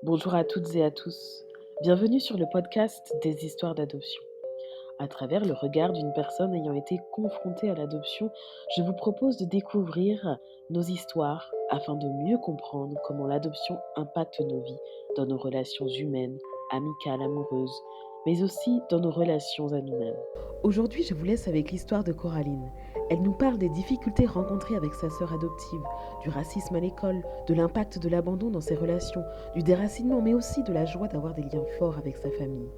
Bonjour à toutes et à tous. Bienvenue sur le podcast des histoires d'adoption. À travers le regard d'une personne ayant été confrontée à l'adoption, je vous propose de découvrir nos histoires afin de mieux comprendre comment l'adoption impacte nos vies, dans nos relations humaines, amicales, amoureuses, mais aussi dans nos relations à nous-mêmes. Aujourd'hui, je vous laisse avec l'histoire de Coraline. Elle nous parle des difficultés rencontrées avec sa sœur adoptive, du racisme à l'école, de l'impact de l'abandon dans ses relations, du déracinement, mais aussi de la joie d'avoir des liens forts avec sa famille.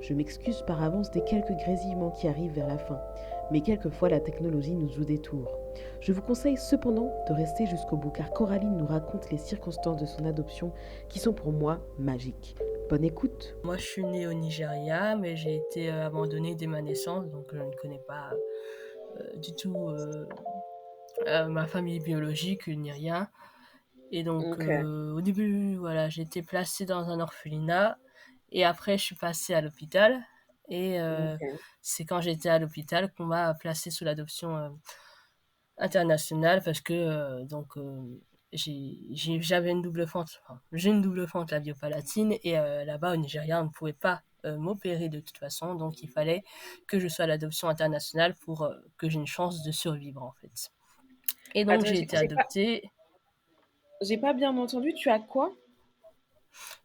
Je m'excuse par avance des quelques grésillements qui arrivent vers la fin, mais quelquefois la technologie nous joue des tours. Je vous conseille cependant de rester jusqu'au bout car Coraline nous raconte les circonstances de son adoption qui sont pour moi magiques. Bonne écoute. Moi, je suis née au Nigeria, mais j'ai été abandonnée dès ma naissance, donc je ne connais pas du tout ma famille biologique ni rien. Et donc, Ok, au début, voilà, j'ai été placée dans un orphelinat, et après, je suis passée à l'hôpital. Et ok. c'est quand j'étais à l'hôpital qu'on m'a placée sous l'adoption internationale, parce que j'avais une double fente, enfin, j'ai une double fente labiopalatine, et là-bas au Nigeria on ne pouvait pas m'opérer de toute façon, donc il fallait que je sois à l'adoption internationale pour que j'ai une chance de survivre en fait. Et donc Attends, j'ai été adoptée. j'ai pas bien entendu, tu as quoi?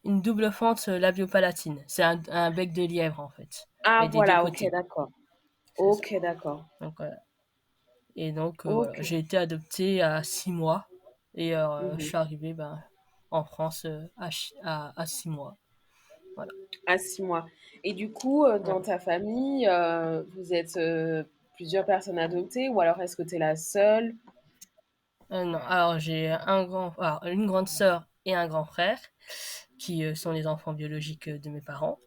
Une double fente labiopalatine, c'est un bec de lièvre en fait, Ah mais des deux voilà, ok, côtés, d'accord. c'est ça. Ok, d'accord. Donc voilà. Et donc voilà, Ok. j'ai été adoptée à 6 mois, et je Mhm. suis arrivée en France à 6 mois. Voilà. À 6 mois. Et du coup, Ouais. dans ta famille, vous êtes plusieurs personnes adoptées ou alors est-ce que tu es la seule? Non, alors alors, une grande sœur et un grand frère qui sont les enfants biologiques de mes parents.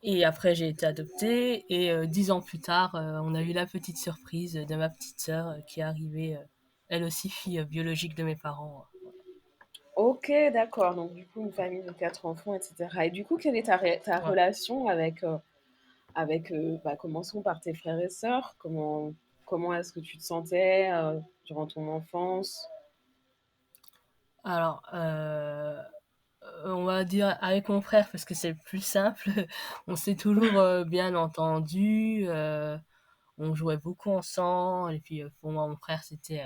Et après, j'ai été adoptée, et 10 ans plus tard, on a eu la petite surprise de ma petite sœur qui est arrivée, elle aussi fille biologique de mes parents. Ok, d'accord. Donc du coup, une famille de 4 enfants, etc. Et du coup, quelle est ta Ouais. relation avec, commençons par tes frères et sœurs. Comment est-ce que tu te sentais durant ton enfance? Alors, on va dire avec mon frère parce que c'est le plus simple. On s'est toujours bien entendu. On jouait beaucoup ensemble. Et puis pour moi, mon frère, c'était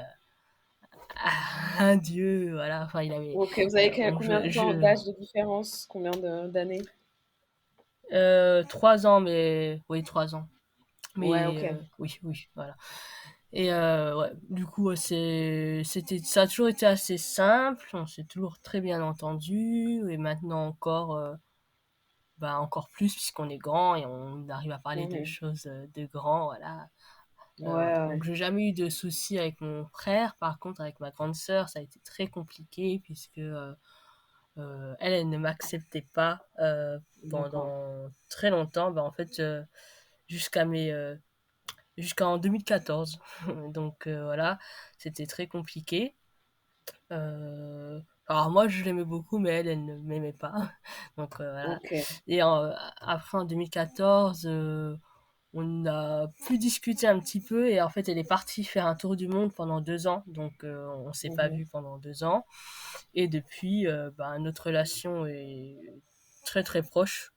un dieu. Voilà. Enfin, il avait. Ok, vous avez On combien jouait, de temps d'âge de différence? Combien d'années? 3 ans, mais oui, 3 ans. Ouais, Mais ok. oui, oui, voilà. Et ouais, du coup, ça a toujours été assez simple. On s'est toujours très bien entendu. Et maintenant encore. Bah, encore plus puisqu'on est grand et on arrive à parler de Mhm. choses de grands, voilà. Ouais, Ouais. ouais. Donc j'ai jamais eu de soucis avec mon frère. Par contre, avec ma grande sœur, ça a été très compliqué puisque elle ne m'acceptait pas D'accord. pendant très longtemps. Bah, en fait, jusqu'à jusqu'en 2014. Donc voilà, c'était très compliqué. Alors moi, je l'aimais beaucoup, mais elle ne m'aimait pas. Donc voilà. Ok. Et après, en 2014, on a pu discuter un petit peu, et en fait, elle est partie faire un tour du monde pendant 2 ans. Donc on s'est pas Mhm. vu pendant 2 ans. Et depuis, bah, notre relation est très très proche.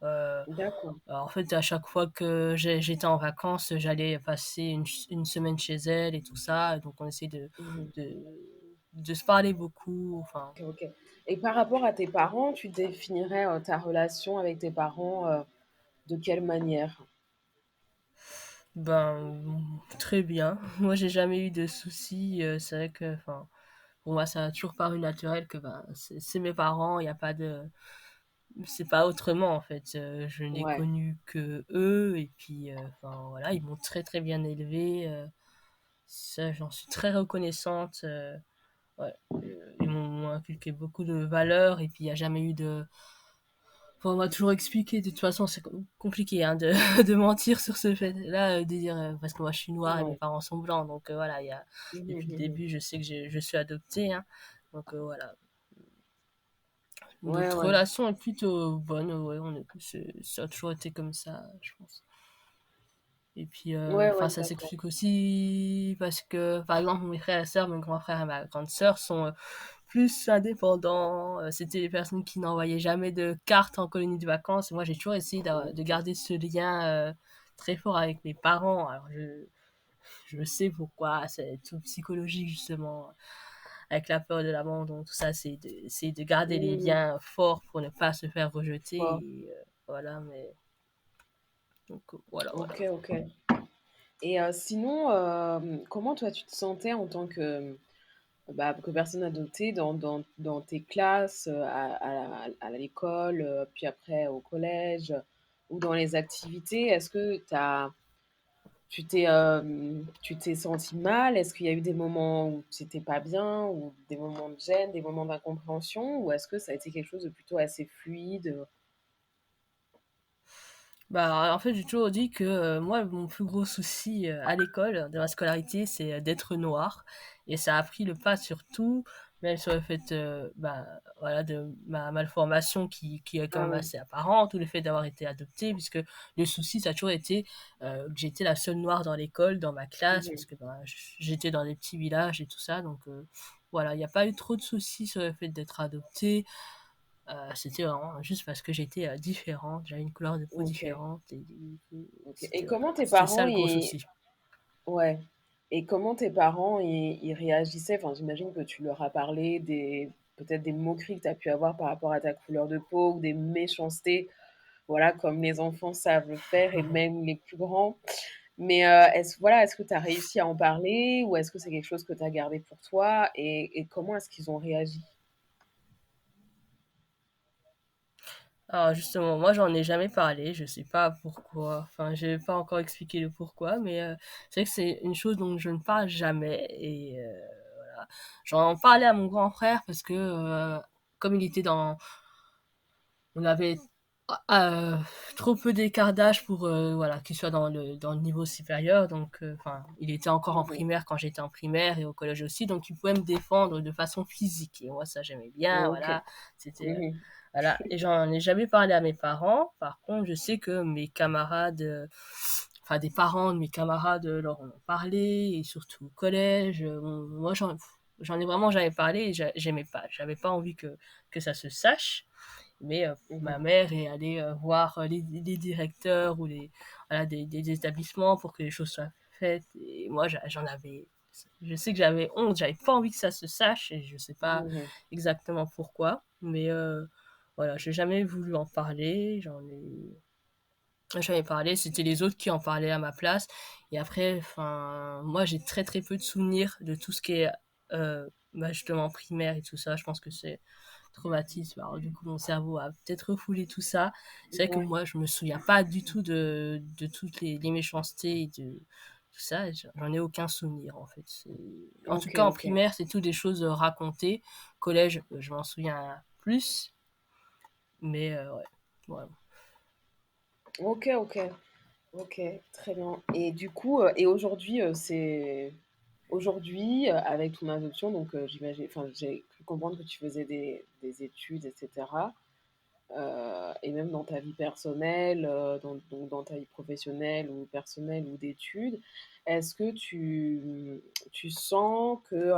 D'accord. Alors, en fait, à chaque fois que j'étais en vacances, j'allais passer une semaine chez elle et tout ça. Et donc, on essaie Mhm. de, de se parler beaucoup. Enfin, Ok, ok. Et par rapport à tes parents, tu définirais ta relation avec tes parents de quelle manière? très bien. Moi, j'ai jamais eu de soucis. C'est vrai que, enfin, pour moi, ça a toujours paru naturel que c'est mes parents. Il n'y a pas de. C'est pas autrement, en fait. Je n'ai Ouais, connu que eux. Et puis, enfin, voilà, ils m'ont très, très bien élevé. Ça, j'en suis très reconnaissante. Ouais, ils m'ont inculqué beaucoup de valeurs, et puis il n'y a jamais eu de. Enfin, on m'a toujours expliqué, de toute façon, c'est compliqué hein, de mentir sur ce fait-là, de dire, parce que moi je suis noire et mes ouais. parents sont blancs, donc voilà, Mhm, depuis le mhm. début, je sais que je suis adoptée, hein, donc voilà. Ouais, Notre ouais. relation est plutôt bonne, ouais, ça a toujours été comme ça, je pense. Et puis, Ouais, enfin, ouais, ça d'accord. s'explique aussi parce que, par exemple, mes frères et sœurs, mon grand frère et ma grande sœur sont plus indépendants. C'était des personnes qui n'envoyaient jamais de cartes en colonie de vacances. Moi, j'ai toujours essayé de OK. garder ce lien très fort avec mes parents. Alors, je sais pourquoi, c'est tout psychologique justement, avec la peur de l'abandon, tout ça, c'est de garder les Mmh. liens forts pour ne pas se faire rejeter. Wow. Et, voilà, mais donc voilà, voilà. OK, OK. Et sinon, comment toi tu te sentais en tant que, bah, que personne adoptée dans tes classes, à l'école, puis après au collège, ou dans les activités? Est-ce que tu t'es sentie mal? Est-ce qu'il y a eu des moments où tu étais pas bien, ou des moments de gêne, des moments d'incompréhension? Ou est-ce que ça a été quelque chose de plutôt assez fluide? Bah, en fait, j'ai toujours dit que moi, mon plus gros souci à l'école, de ma scolarité, c'est d'être noir. Et ça a pris le pas sur tout, même sur le fait bah, voilà, de ma malformation qui est quand Ah même oui. assez apparente, ou le fait d'avoir été adoptée, puisque le souci, ça a toujours été que j'étais la seule noire dans l'école, dans ma classe, parce Mmh. que bah, j'étais dans des petits villages et tout ça. Donc voilà, il n'y a pas eu trop de soucis sur le fait d'être adoptée. C'était vraiment juste parce que j'étais différente, j'avais une couleur de peau OK, différente et OK. Et c'était voilà, comment tes c'était ça parents le gros y souci. ouais. Et comment tes parents y réagissaient? Enfin, j'imagine que tu leur as parlé des peut-être des moqueries que tu as pu avoir par rapport à ta couleur de peau, ou des méchancetés, voilà, comme les enfants savent le faire, et même les plus grands. Mais, est-ce que tu as réussi à en parler, ou est-ce que c'est quelque chose que tu as gardé pour toi? Et comment est-ce qu'ils ont réagi? Alors justement, moi j'en ai jamais parlé, je sais pas pourquoi, enfin j'ai pas encore expliqué le pourquoi, mais c'est vrai que c'est une chose dont je ne parle jamais. Et voilà. J'en parlais à mon grand frère parce que comme il était dans on avait euh, trop peu d'écart d'âge pour voilà qu'il soit dans le niveau supérieur. Donc enfin il était encore en Mmh. primaire quand j'étais en primaire, et au collège aussi, donc il pouvait me défendre de façon physique, et moi ça j'aimais bien. OK. Voilà, c'était Mmh. voilà. Et j'en ai jamais parlé à mes parents. Par contre, je sais que mes camarades enfin des parents de mes camarades leur en ont parlé, et surtout au collège. Moi j'en ai vraiment jamais parlé, et j'aimais pas, j'avais pas envie que ça se sache. Mais ma Mmh. mère est allée voir les directeurs ou voilà, des établissements pour que les choses soient faites. Et moi, j'en avais. Je sais que j'avais honte, j'avais pas envie que ça se sache, et je sais pas Mmh. exactement pourquoi. Mais voilà, j'ai jamais voulu en parler. J'en ai parlé, c'était les autres qui en parlaient à ma place. Et après, enfin, moi, j'ai très très peu de souvenirs de tout ce qui est bah, justement primaire et tout ça. Je pense que c'est traumatisme. Alors du coup, mon cerveau a peut-être refoulé tout ça. C'est vrai que Ouais. moi, je me souviens pas du tout de toutes les méchancetés et de tout ça. J'en ai aucun souvenir en fait. En tout OK, cas, en OK. primaire, c'est tout des choses racontées. Collège, je m'en souviens plus. Mais ouais, voilà. OK, OK. OK, très bien. Et du coup, et aujourd'hui, aujourd'hui, avec ton adoption, donc, j'imagine, enfin, j'ai cru comprendre que tu faisais des études, et cetera, et même dans ta vie personnelle, dans ta vie professionnelle ou personnelle, ou d'études, est-ce que tu sens que,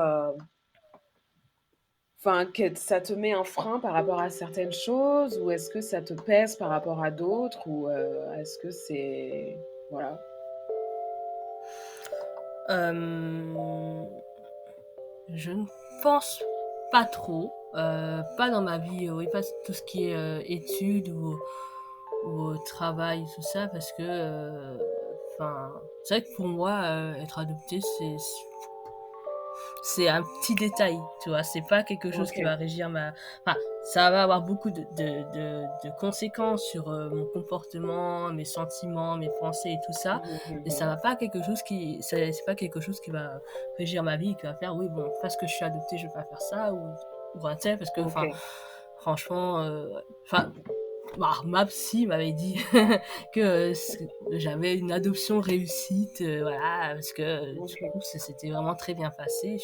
enfin, que ça te met un frein par rapport à certaines choses, ou est-ce que ça te pèse par rapport à d'autres, ou, est-ce que c'est voilà? Euh, Je ne pense pas trop. Pas dans ma vie, oui, pas tout ce qui est études ou au travail, tout ça, parce que, enfin, c'est vrai que pour moi, être adopté, c'est un petit détail, tu vois. C'est pas quelque chose qui OK. va régir ma. Enfin, ça va avoir beaucoup de conséquences sur mon comportement, mes sentiments, mes pensées et tout ça. Mmh Mais mh. ça va pas quelque chose c'est pas quelque chose qui va régir ma vie, qui va faire, oui, bon, parce que je suis adoptée, je vais pas faire ça, ou un tel, parce que, enfin, OK. franchement, enfin, bah, ma psy m'avait dit que j'avais une adoption réussite, voilà, parce que du OK. coup, ça s'était vraiment très bien passé.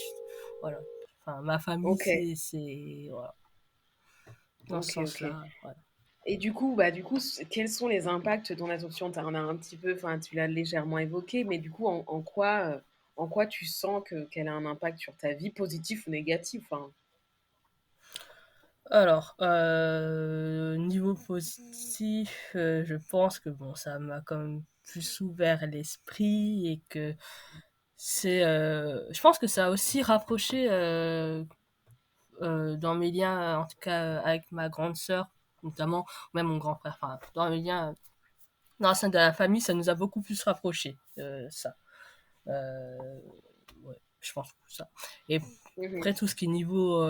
Voilà. Enfin, ma famille, OK. voilà, dans ce OK, OK. sens-là, voilà. Et du coup, bah, du coup, quels sont les impacts de ton adoption? Tu en as un petit peu, enfin, tu l'as légèrement évoqué, mais du coup, en quoi tu sens qu'elle a un impact sur ta vie, positif ou négatif, hein? Alors, niveau positif, je pense que bon, ça m'a quand même plus ouvert l'esprit et que je pense que ça a aussi rapproché, dans mes liens, en tout cas avec ma grande sœur, notamment, ou même mon grand frère, enfin, dans mes liens, dans le sein de la famille, ça nous a beaucoup plus rapprochés, ça. Euh, ouais, je pense que ça. Et Mhm. après, tout ce qui est niveau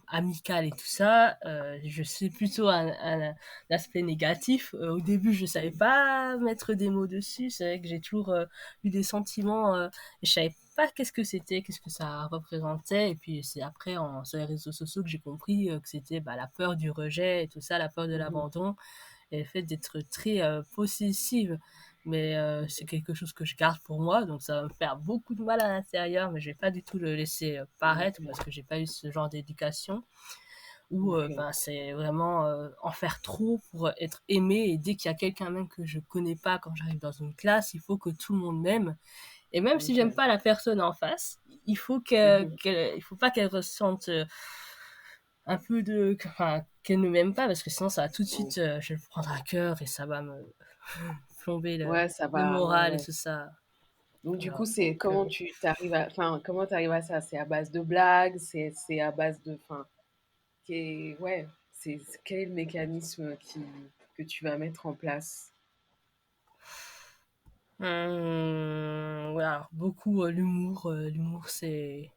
amical et tout ça, je suis plutôt un aspect négatif. Au début, je savais pas mettre des mots dessus. C'est vrai que j'ai toujours eu des sentiments et je savais pas qu'est-ce que c'était, qu'est-ce que ça représentait. Et puis c'est après, sur les réseaux sociaux, que j'ai compris que c'était bah, la peur du rejet et tout ça, la peur de Mhm. l'abandon et le fait d'être très possessive. Mais c'est quelque chose que je garde pour moi, donc ça va me faire beaucoup de mal à l'intérieur, mais je vais pas du tout le laisser paraître Ok. parce que j'ai pas eu ce genre d'éducation où Ok. ben, c'est vraiment en faire trop pour être aimé. Et dès qu'il y a quelqu'un même que je connais pas quand j'arrive dans une classe, il faut que tout le monde m'aime. Et même si j'aime Ok. pas la personne en face, Mhm. il faut pas qu'elle ressente un peu de, enfin, qu'elle ne m'aime pas parce que sinon ça va tout de Ouais. suite, je vais le prendre à cœur et ça va me plomber Ouais, ça le va. Ouais, moral et ouais. tout ça. Donc du coup, Voilà. c'est Donc, comment tu t'arrives à, enfin, comment t'arrives à ça? C'est à base de blagues, c'est à base de, enfin, ouais, quel est le mécanisme que tu vas mettre en place? ouais, alors beaucoup l'humour. L'humour, c'est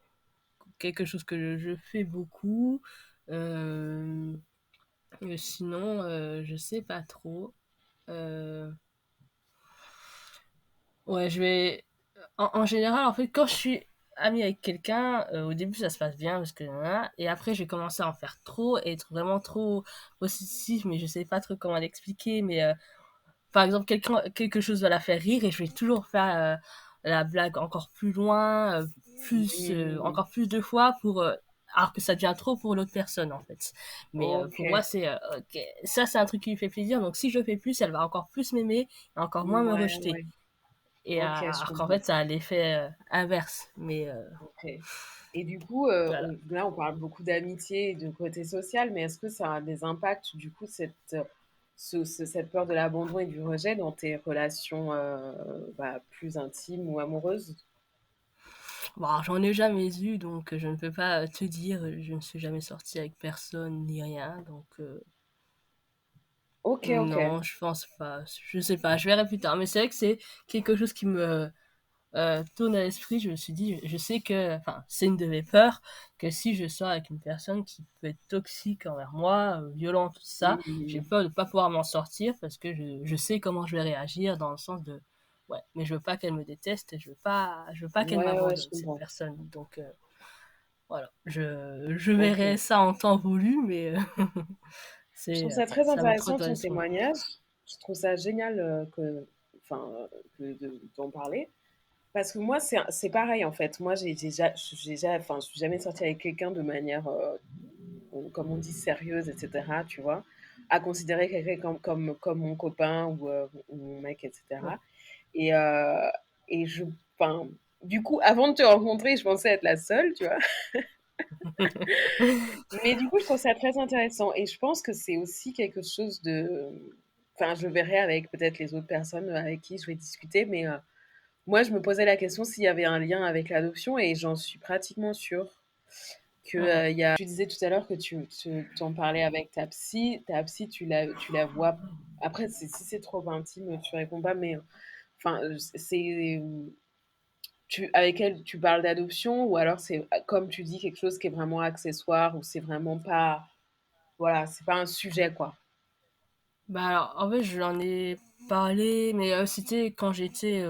quelque chose que je fais beaucoup. Euh, sinon, je sais pas trop. Euh, ouais, je vais. En général, en fait, quand je suis amie avec quelqu'un, au début ça se passe bien parce que et après j'ai commencé à en faire trop et être vraiment trop possessif, mais je sais pas trop comment l'expliquer. Mais par exemple, quelque chose va la faire rire et je vais toujours faire la blague encore plus loin, Hmm. encore plus de fois pour alors que ça devient trop pour l'autre personne en fait. Mais Ok. pour moi c'est ok, ça c'est un truc qui lui fait plaisir, donc si je fais plus, elle va encore plus m'aimer et encore moins me Ouais, rejeter. ouais. Et Ok, je alors qu'en comprends. fait ça a l'effet inverse. Mais Ok. Et du coup, voilà. là, on parle beaucoup d'amitié et de côté social, mais est-ce que ça a des impacts, du coup, cette peur de l'abandon et du rejet dans tes relations bah, plus intimes ou amoureuses? Bon, alors, j'en ai jamais eu, donc je ne peux pas te dire, je ne suis jamais sortie avec personne ni rien, donc Ok, ok. non, je pense pas. Je sais pas, je verrai plus tard. Mais c'est vrai que c'est quelque chose qui me tourne à l'esprit. Je me suis dit, je sais que, enfin, c'est une de mes peurs, que si je sors avec une personne qui peut être toxique envers moi, violente, tout ça, j'ai Mhm. peur de pas pouvoir m'en sortir parce que je sais comment je vais réagir dans le sens de, ouais, mais je veux pas qu'elle me déteste, et je veux pas qu'elle Ouais, ouais, je m'abandonne, cette comprends. personne. Donc, voilà, je verrai Ok. ça en temps voulu, mais Je trouve c'est, ça très ça me intéressant trotte dans ton l'esprit. témoignage. Je trouve ça génial enfin, d'en parler. Parce que moi, c'est pareil en fait. Moi, enfin, je suis jamais sortie avec quelqu'un de manière, comme on dit, sérieuse, etc. Tu vois, à considérer quelqu'un comme mon copain ou mon mec, etc. Ouais. Et, euh, et enfin, du coup, avant de te rencontrer, je pensais être la seule, tu vois. Mais du coup, je trouve ça très intéressant. Et je pense que c'est aussi quelque chose de. Enfin, je verrai avec peut-être les autres personnes avec qui je vais discuter, mais moi, je me posais la question s'il y avait un lien avec l'adoption et j'en suis pratiquement sûre que Mhm. il y a. Tu disais tout à l'heure que tu t'en parlais avec ta psy, tu la vois. Après, si c'est trop intime, tu réponds pas, mais enfin, avec elle, tu parles d'adoption ou alors c'est, comme tu dis, quelque chose qui est vraiment accessoire ou c'est vraiment pas, voilà, c'est pas un sujet, quoi. Bah alors, en fait, je l'en ai parlé, mais c'était quand j'étais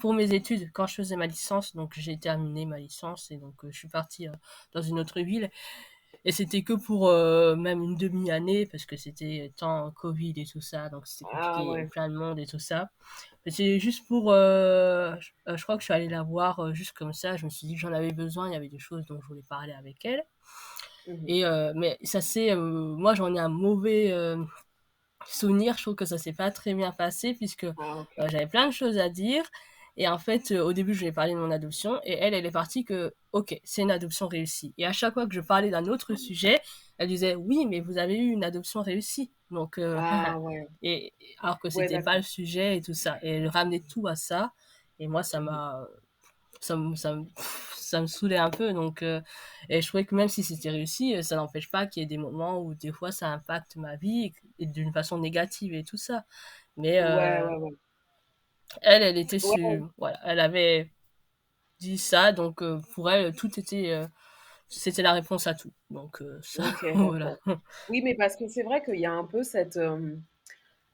pour mes études, quand je faisais ma licence. Donc j'ai terminé ma licence et donc je suis partie dans une autre ville. Et c'était que pour même une demi-année parce que c'était temps Covid et tout ça, donc c'était compliqué, Ah il y avait ouais. plein de monde et tout ça. Mais c'est juste pour, je crois que je suis allée la voir juste comme ça. Je me suis dit que j'en avais besoin, il y avait des choses dont je voulais parler avec elle. Mhm. Et mais ça c'est, moi j'en ai un mauvais souvenir, je trouve que ça s'est pas très bien passé puisque Ah ok. j'avais plein de choses à dire. Et en fait, au début, je lui ai parlé de mon adoption et elle est partie que, ok, c'est une adoption réussie. Et à chaque fois que je parlais d'un autre sujet, elle disait: «Oui, mais vous avez eu une adoption réussie, donc Ah ouais. et alors que Ouais, c'était pas d'accord. le sujet et tout ça et elle ramenait tout à ça et moi Mmh. ça me saoulait un peu donc et je trouvais que même si c'était réussi, ça n'empêche pas qu'il y ait des moments où des fois ça impacte ma vie et d'une façon négative et tout ça. Mais Ouais, ouais, ouais. elle était Ouais, su voilà, elle avait dit ça donc pour elle, tout était, c'était la réponse à tout. Donc ça OK, voilà. d'accord. Oui, mais parce que c'est vrai qu'il y a un peu cette,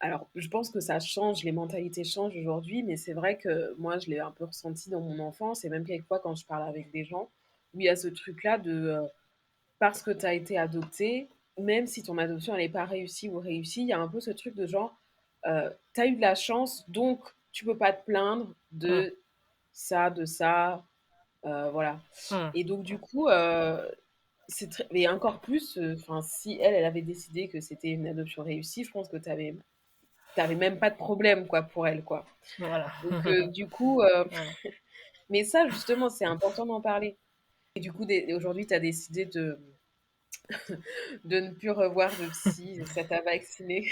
alors je pense que ça change, les mentalités changent aujourd'hui, mais c'est vrai que moi je l'ai un peu ressenti dans mon enfance et même quelquefois quand je parle avec des gens, où il y a ce truc-là de, parce que tu as été adopté, même si ton adoption elle est pas réussie ou réussie, il y a un peu ce truc de genre, tu as eu de la chance, donc tu peux pas te plaindre Mmh, de ça, voilà. mmh. Et donc du coup, c'est très et encore plus, enfin si elle, elle avait décidé que c'était une adoption réussie, je pense que tu avais même pas de problème quoi pour elle, quoi. Voilà. Donc du coup, Ouais. mais ça justement, c'est important d'en parler. Et du coup, aujourd'hui, tu as décidé de ne plus revoir de psy, ça t'a vacciné.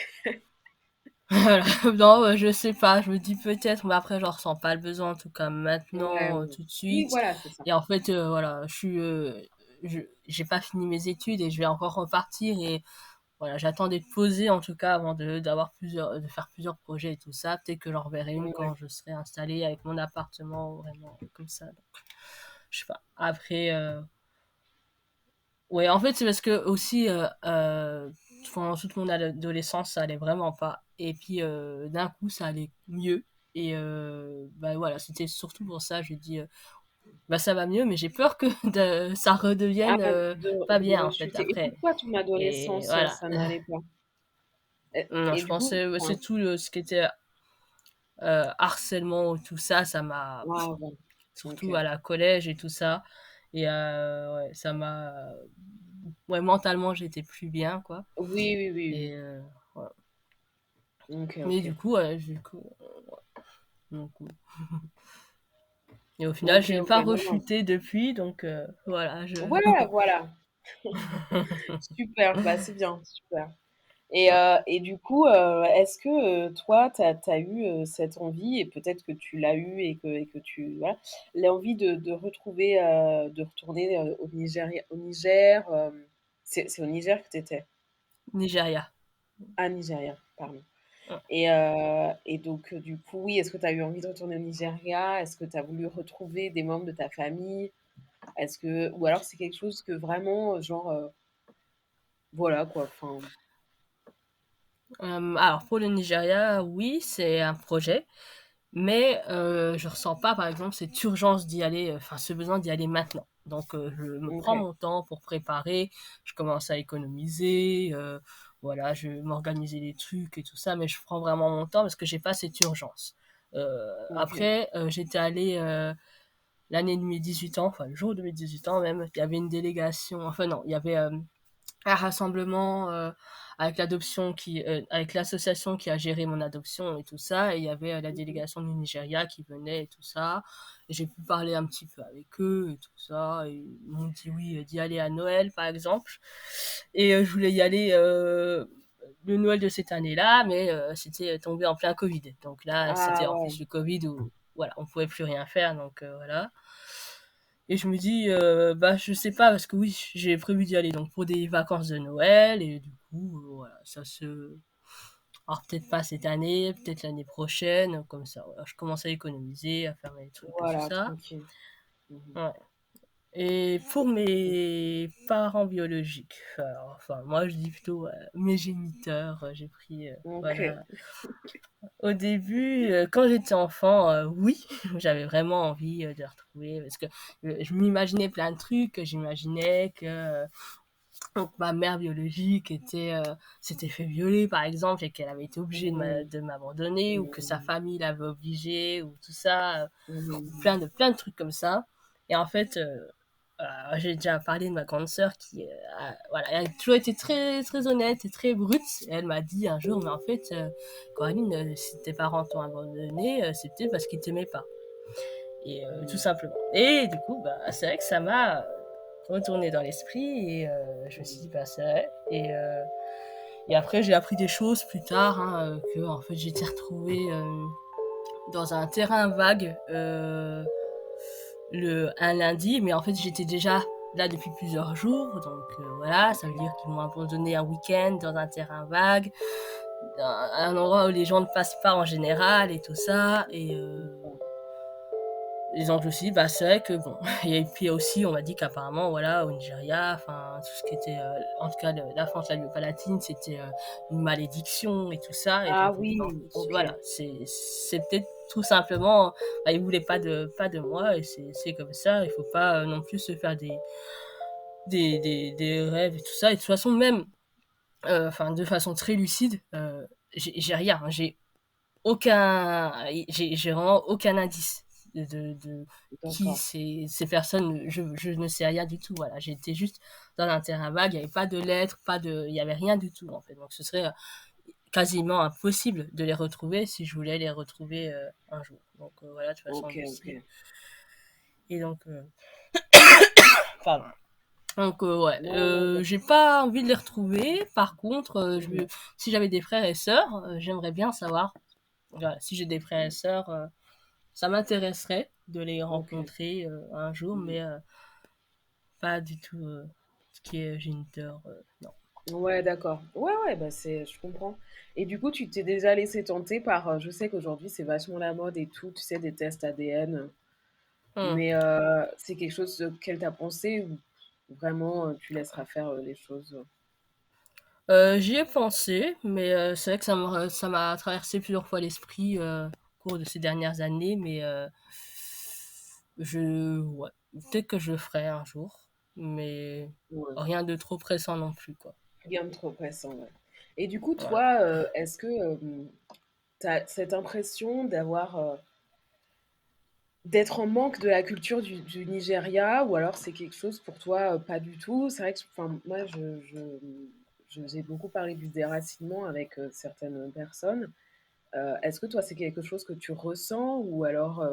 Voilà, non, je sais pas, je me dis peut-être, mais après j'en ressens pas le besoin en tout cas Ouais, maintenant, ouais. tout de Oui, suite voilà, c'est ça. et en fait, voilà, j'ai pas fini mes études et je vais encore repartir et voilà, j'attends d'être posée en tout cas avant de faire plusieurs projets et tout ça. Peut-être que j'en reverrai une Ouais, quand je serai installée avec mon appartement vraiment comme ça, donc je sais pas. Après, ouais, en fait, c'est parce que aussi, pendant toute mon adolescence, ça allait vraiment pas. Et puis, d'un coup, ça allait mieux. Et bah voilà, c'était surtout pour ça, je dis, bah ça va mieux, mais j'ai peur que ça ah, redevienne pas de bien en fait rechuter. Et après. pourquoi ton Et adolescence, voilà. ça n'allait pas? Non, Et je du coup, pensais, ouais, c'est enfin, tout ce qui était harcèlement, tout ça, ça m'a, ah ouais, OK. surtout à la collège et tout ça. Et ouais, ça m'a, ouais, mentalement, j'étais plus bien, quoi. Oui, oui, oui, Et voilà. oui. OK, Mais OK. du coup, donc, et au final, OK, j'ai OK. pas Non, non. rechuté depuis, donc voilà, Ouais, voilà. Super, bah, c'est bien, super. Et du coup, est-ce que, toi, tu as eu, cette envie et peut-être que tu l'as eu et que tu voilà, l'envie de retrouver, de retourner, au Niger, c'est au Niger que tu étais? Nigeria. Ah, Nigeria, pardon. Ouais. Et donc, du coup, oui, est-ce que tu as eu envie de retourner au Nigeria? Est-ce que tu as voulu retrouver des membres de ta famille? Est-ce que ou alors c'est quelque chose que vraiment, genre, voilà quoi, enfin Alors pour le Nigeria, oui, c'est un projet, mais je ressens pas, par exemple, cette urgence d'y aller, enfin ce besoin d'y aller maintenant. Donc je me prends OK, mon temps pour préparer, je commence à économiser, voilà, je vais m'organiser des trucs et tout ça, mais je prends vraiment mon temps parce que j'ai pas cette urgence. OK. Après, j'étais allée, l'année de mes 18 ans, enfin le jour de mes 18 ans même, il y avait une délégation, enfin non, il y avait un rassemblement avec l'association qui a géré mon adoption et tout ça, et il y avait la Mmh. délégation du Nigeria qui venait et tout ça, et j'ai pu parler un petit peu avec eux et tout ça, et ils m'ont dit oui, d'y aller à Noël par exemple, et je voulais y aller le Noël de cette année-là, mais c'était tombé en plein Covid. Donc là, Ah c'était en ouais. plus le Covid où voilà, on pouvait plus rien faire. Donc voilà. Et je me dis, bah je sais pas, parce que oui, j'ai prévu d'y aller donc pour des vacances de Noël. Et du coup, voilà, ça se. Alors peut-être pas cette année, peut-être l'année prochaine, comme ça. Voilà, je commence à économiser, à faire mes trucs et tout Voilà, ça. tranquille. Mmh. Ouais. Et pour mes parents biologiques, alors, enfin, moi je dis plutôt mes géniteurs, j'ai pris, OK. voilà. Au début, quand j'étais enfant, oui, j'avais vraiment envie de les retrouver parce que je m'imaginais plein de trucs. J'imaginais que donc, ma mère biologique s'était fait violer, par exemple, et qu'elle avait été obligée Mmh. de m'abandonner, ou que sa Mmh. famille l'avait obligée, ou tout ça, Mmh. plein de trucs comme ça. Et en fait, j'ai déjà parlé de ma grande sœur qui, voilà, elle a toujours été très, très honnête et très brute. Et elle m'a dit un jour, mais en fait, Coraline, si tes parents t'ont abandonné, c'est peut-être parce qu'ils t'aimaient pas. Et tout Mmh. simplement. Et du coup, bah, c'est vrai que ça m'a. retourné dans l'esprit et je me suis dit, bah, c'est vrai. Et après, j'ai appris des choses plus tard, hein, que en fait, j'étais retrouvée dans un terrain vague un lundi, mais en fait, j'étais déjà là depuis plusieurs jours, donc voilà, ça veut dire qu'ils m'ont abandonné un week-end dans un terrain vague, un endroit où les gens ne passent pas en général et tout ça, D'accord. et donc je me suis dit, bah c'est vrai que bon, et puis aussi on m'a dit qu'apparemment voilà au Nigeria, enfin tout ce qui était, en tout cas la fentanyl palatine, c'était une malédiction et tout ça, et donc Ah je me dis, bah, en oui, fait, OK. voilà, c'est peut-être tout simplement, bah, ils voulaient pas de moi et c'est comme ça, il faut pas non plus se faire des rêves et tout ça, et de toute façon même, enfin de façon très lucide, j'ai rien, hein, j'ai vraiment aucun indice de qui D'accord. ces personnes, je ne sais rien du tout, voilà. J'étais juste dans un terrain vague, il n'y avait pas de lettres, il y avait rien du tout, en fait. Donc ce serait quasiment impossible de les retrouver si je voulais les retrouver un jour. Donc voilà, de toute façon, OK, je sais. OK. Et donc, pardon. Donc ouais, Ouais, ouais, bah, j'ai pas envie de les retrouver. Par contre, mmh si j'avais des frères et sœurs, j'aimerais bien savoir. Voilà, si j'ai des frères et sœurs, ça m'intéresserait de les OK. rencontrer un jour, Mmh. mais pas du tout ce qui est géniteur, non. Ouais, d'accord. Ouais, ouais, bah, je comprends. Et du coup, tu t'es déjà laissé tenter par, je sais qu'aujourd'hui, c'est vachement la mode et tout, tu sais, des tests ADN, Hmm. mais c'est quelque chose auquel tu as pensé ou vraiment, tu laisseras faire, les choses? J'y ai pensé, mais c'est vrai que ça m'a traversé plusieurs fois l'esprit au cours de ces dernières années, mais ouais, peut-être que je le ferai un jour, mais Ouais, rien de trop pressant non plus, quoi. rien de trop pressant, ouais. Et du coup, Voilà. toi, est-ce que, tu as cette impression d'être en manque de la culture du Nigeria ou alors c'est quelque chose pour toi, pas du tout? C'est vrai que enfin, moi j'ai beaucoup parlé du déracinement avec, certaines personnes. Est-ce que toi, c'est quelque chose que tu ressens ou alors,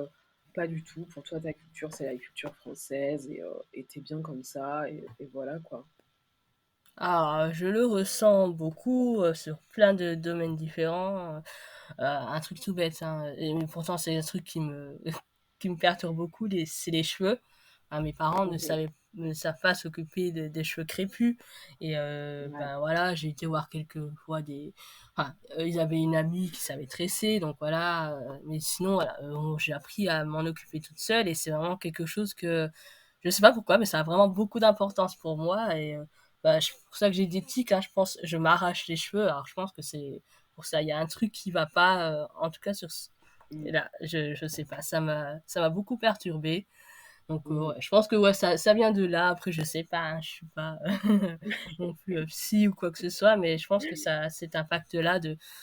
pas du tout? Pour toi, ta culture, c'est la culture française et tu bien comme ça et voilà quoi? Ah, je le ressens beaucoup sur plein de domaines différents. Un truc tout bête, hein, mais pourtant c'est un truc qui me perturbe beaucoup, c'est les cheveux. Mes parents OK. ne savent pas s'occuper des cheveux crépus. Et Ouais. ben voilà, j'ai été voir quelques fois enfin, ils avaient une amie qui savait tresser, donc voilà. Mais sinon, voilà, j'ai appris à m'en occuper toute seule et c'est vraiment quelque chose que je sais pas pourquoi, mais ça a vraiment beaucoup d'importance pour moi. Et bah, c'est pour ça que j'ai des tics, hein, je pense, je m'arrache les cheveux. Alors je pense que c'est pour ça, il y a un truc qui va pas, en tout cas Mmh. et là, je sais pas, ça m'a beaucoup perturbé. Donc Mmh. ouais, je pense que ouais, ça vient de là. Après, je sais pas, hein, je suis pas non plus psy ou quoi que ce soit, mais je pense que ça a cet impact-là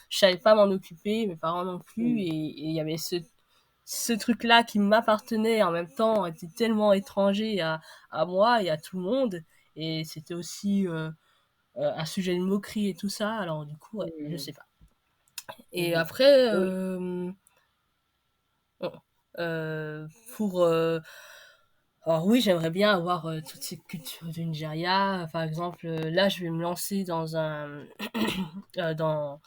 je savais pas m'en occuper, mes parents non plus, Mmh. et il y avait ce truc-là qui m'appartenait en même temps, était tellement étranger à moi et à tout le monde, et c'était aussi un sujet de moquerie et tout ça. Alors du coup, ouais, je Mmh. sais pas. Et Mmh. après, Oui. bon, euh, pour alors oui, j'aimerais bien avoir toute cette culture du Nigeria. Par exemple, là, je vais me lancer dans dans,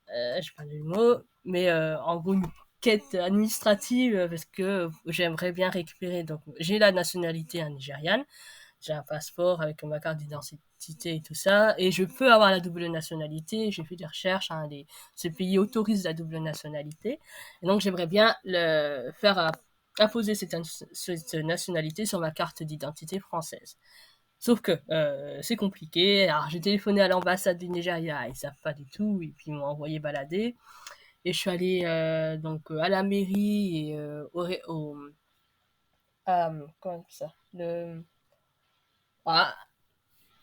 je sais pas le mot, mais en gros une quête administrative parce que j'aimerais bien récupérer. Donc, j'ai la nationalité nigériane, j'ai un passeport avec ma carte d'identité et tout ça, et je peux avoir la double nationalité. J'ai fait des recherches, hein, ce pays autorise la double nationalité, et donc j'aimerais bien imposer cette nationalité sur ma carte d'identité française. Sauf que c'est compliqué. Alors j'ai téléphoné à l'ambassade du Nigeria, ils savent pas du tout, et puis ils m'ont envoyé balader. Et je suis allée donc à la mairie et comment on appelle ça, ah,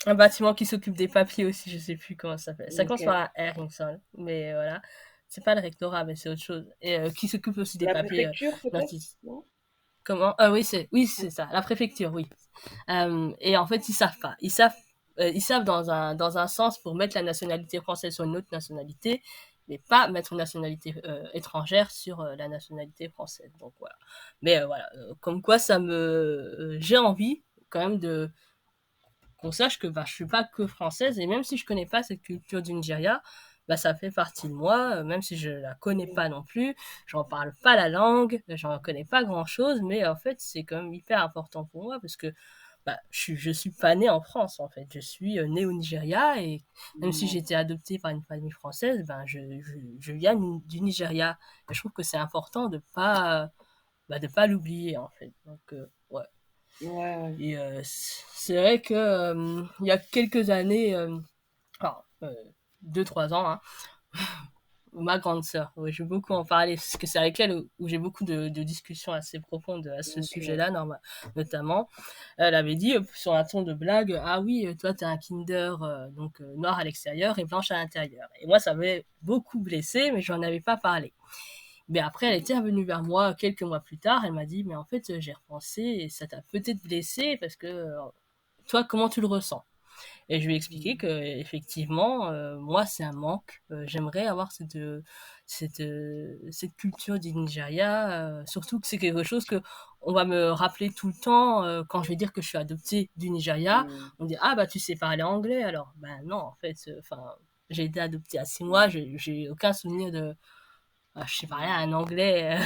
un bâtiment qui s'occupe des papiers aussi, je sais plus comment ça s'appelle. Ça commence par OK. un R, il me semble. Mais voilà. C'est pas le rectorat, mais c'est autre chose. Et qui s'occupe aussi des La papiers préfecture peut-être? d'identité. Non? Comment oui, c'est ça. La préfecture, oui. Et en fait, ils savent pas. Ils savent dans un sens pour mettre la nationalité française sur une autre nationalité, mais pas mettre une nationalité étrangère sur la nationalité française. Donc voilà. Mais voilà, comme quoi j'ai envie. quand même qu'on sache que bah, je suis pas que française, et même si je connais pas cette culture du Nigeria, bah, ça fait partie de moi, même si je la connais pas non plus, j'en parle pas la langue, j'en connais pas grand chose, mais en fait, c'est quand même hyper important pour moi parce que bah, je suis pas née en France, en fait. Je suis née au Nigeria, et même si j'ai Ouais. été adoptée par une famille française, ben, je viens du Nigeria. Et je trouve que c'est important de pas l'oublier, en fait. Donc, ouais. Ouais, ouais. Et c'est vrai que il y a quelques années, enfin, 2-3 ans, hein, ma grande sœur, oui, je vais beaucoup en parler, parce que c'est avec elle où j'ai beaucoup de discussions assez profondes à ce OK. sujet-là, notamment. Elle avait dit sur un ton de blague, ah oui, toi t'es un Kinder, donc noir à l'extérieur et blanche à l'intérieur. Et moi, ça m'avait beaucoup blessé, mais j'en avais pas parlé. Mais après, elle était revenue vers moi quelques mois plus tard. Elle m'a dit, mais en fait, j'ai repensé et ça t'a peut-être blessé parce que toi, comment tu le ressens? Et je lui ai expliqué Mmh. que effectivement, moi, c'est un manque. J'aimerais avoir cette culture du Nigeria, surtout que c'est quelque chose que on va me rappeler tout le temps quand je vais dire que je suis adoptée du Nigeria. Mmh. On dit ah bah tu sais parler anglais alors. Ben non, en fait, enfin j'ai été adoptée à 6 mois, Mmh. j'ai aucun souvenir de je sais parler Mmh. un anglais